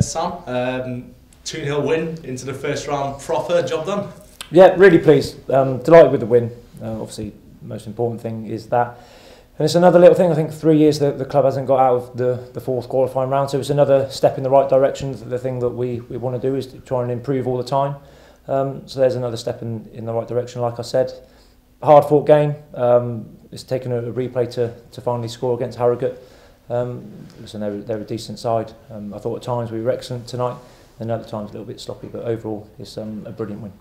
Sam, 2-0 win into the first round, proper job done. Yeah, really pleased. Delighted with the win. Obviously, the most important thing is that. And it's another little thing. I think 3 years the club hasn't got out of the fourth qualifying round, so it's another step in the right direction. The thing that we want to do is to try and improve all the time. So there's another step in the right direction. Like I said, hard fought game. It's taken a replay to finally score against Harrogate. Listen, they're a decent side. I thought at times we were excellent tonight, and other times a little bit sloppy. But overall, it's a brilliant win.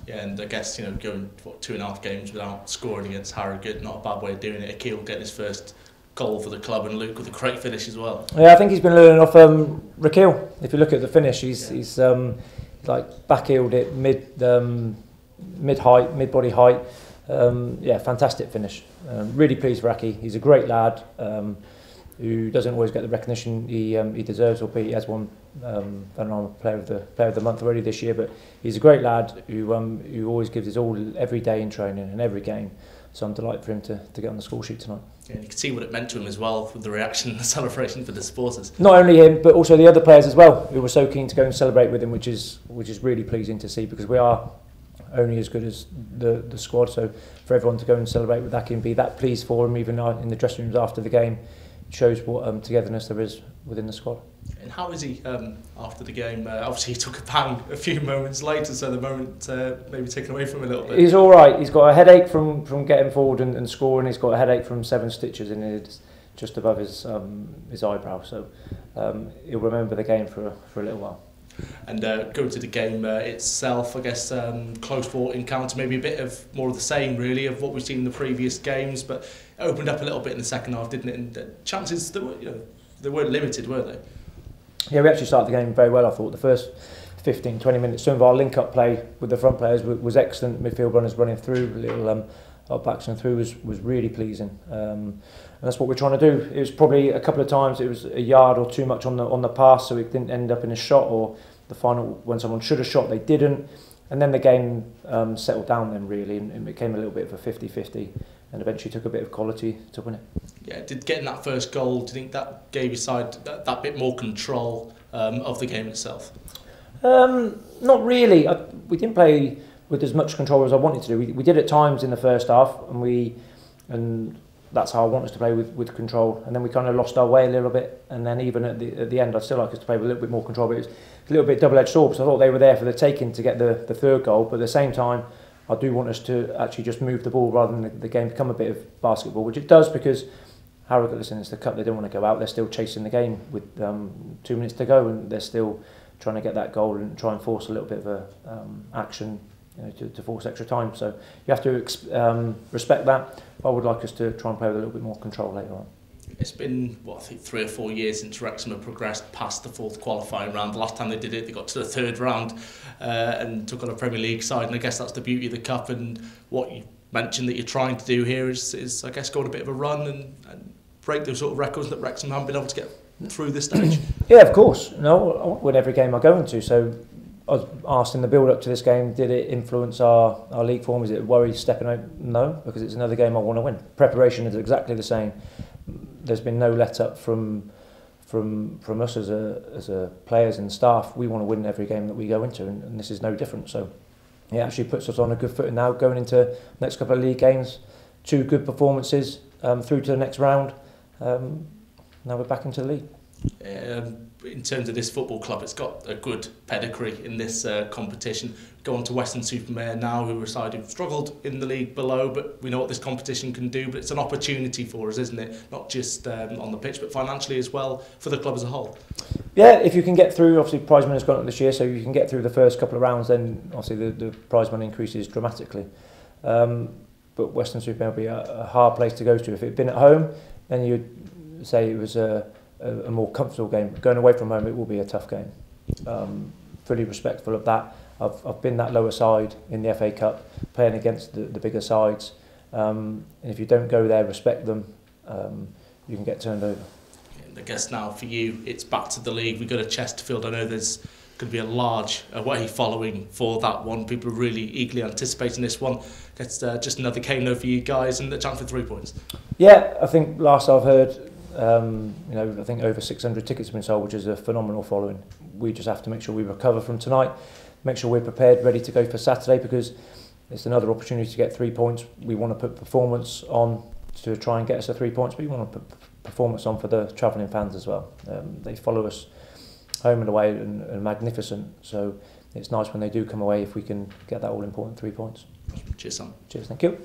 Yeah, and I guess going 2.5 games without scoring against Harrogate, not a bad way of doing it. Akil getting his first goal for the club, and Luke with a great finish as well. Yeah, I think he's been learning off Ricketts. If you look at the finish, he's like back-heeled it mid body height. Yeah, fantastic finish. Really pleased for Aki. He's a great lad who doesn't always get the recognition he deserves, albeit he has won player of the month already this year. But he's a great lad who always gives his all every day in training and every game. So I'm delighted for him to get on the score sheet tonight. Yeah, and you can see what it meant to him as well with the reaction and the celebration for the supporters. Not only him, but also the other players as well, who were so keen to go and celebrate with him, which is really pleasing to see, because we are only as good as the squad. So for everyone to go and celebrate with Aki and be that pleased for him, even in the dressing rooms after the game, shows what togetherness there is within the squad. And how is he after the game? Obviously he took a bang a few moments later, so the moment maybe taken away from him a little bit. He's all right. He's got a headache from getting forward and scoring. He's got a headache from 7 stitches in it, just above his eyebrow. So he'll remember the game for a little while. And going to the game itself, I guess close fought encounter, maybe a bit of more of the same really of what we've seen in the previous games, but it opened up a little bit in the second half, didn't it? And chances they weren't limited, were they? Yeah, we actually started the game very well. I thought the first 15-20 minutes, some of our link-up play with the front players was excellent. Midfield runners running through, little backs and through was really pleasing. And that's what we're trying to do. It was probably a couple of times it was a yard or too much on the pass, so it didn't end up in a shot, or the final when someone should have shot they didn't. And then the game settled down then really, and it became a little bit of a 50-50, and eventually took a bit of quality to win it. Yeah, did getting that first goal, do you think that gave your side that bit more control of the game itself? Not really. We didn't play with as much control as I wanted to do. We did at times in the first half, and that's how I want us to play with control. And then we kind of lost our way a little bit. And then even at the end, I'd still like us to play with a little bit more control. But it was a little bit double-edged sword, because I thought they were there for the taking to get the third goal. But at the same time, I do want us to actually just move the ball rather than the game become a bit of basketball, which it does, because Harrogate, listen, it's the cup, they don't want to go out. They're still chasing the game with 2 minutes to go, and they're still trying to get that goal and try and force a little bit of action, to force extra time. So you have to respect that. I would like us to try and play with a little bit more control later on. It's been, I think 3 or 4 years since Wrexham have progressed past the fourth qualifying round. The last time they did it, they got to the third round and took on a Premier League side. And I guess that's the beauty of the cup. And what you mentioned that you're trying to do here is I guess, go on a bit of a run and break those sort of records that Wrexham haven't been able to get through this stage. Yeah, of course. I want to win every game I go into. So I was asked in the build-up to this game, did it influence our league form? Is it a worry stepping out? No, because it's another game I want to win. Preparation is exactly the same. There's been no let-up from us as a players and staff. We want to win every game that we go into, and this is no different. So it actually puts us on a good footing now, going into the next couple of league games. 2 good performances through to the next round. Now we're back into the league. In terms of this football club, it's got a good pedigree in this competition. Go on to Weston-super-Mare now, who are a side who've struggled in the league below, but we know what this competition can do. But it's an opportunity for us, isn't it? Not just on the pitch, but financially as well for the club as a whole. Yeah, if you can get through, obviously prize money has gone up this year, so you can get through the first couple of rounds, then obviously the prize money increases dramatically. But Weston-super-Mare will be a hard place to go to. If it had been at home, then you'd say it was a more comfortable game. Going away from home, it will be a tough game. Fully respectful of that. I've been that lower side in the FA Cup, playing against the bigger sides. And if you don't go there, respect them, you can get turned over. I guess now for you, it's back to the league. We've got a Chesterfield. I know there's going to be a large away following for that one. People are really eagerly anticipating this one. It's just another game though for you guys, and the chance for 3 points. Yeah, I think last I've heard, You know, I think over 600 tickets have been sold, which is a phenomenal following. We just have to make sure we recover from tonight, make sure we're prepared, ready to go for Saturday, because it's another opportunity to get 3 points. We want to put performance on to try and get us the 3 points, but we want to put performance on for the travelling fans as well. They follow us home and away and magnificent, so it's nice when they do come away if we can get that all important 3 points. Cheers, Sam. Cheers, thank you.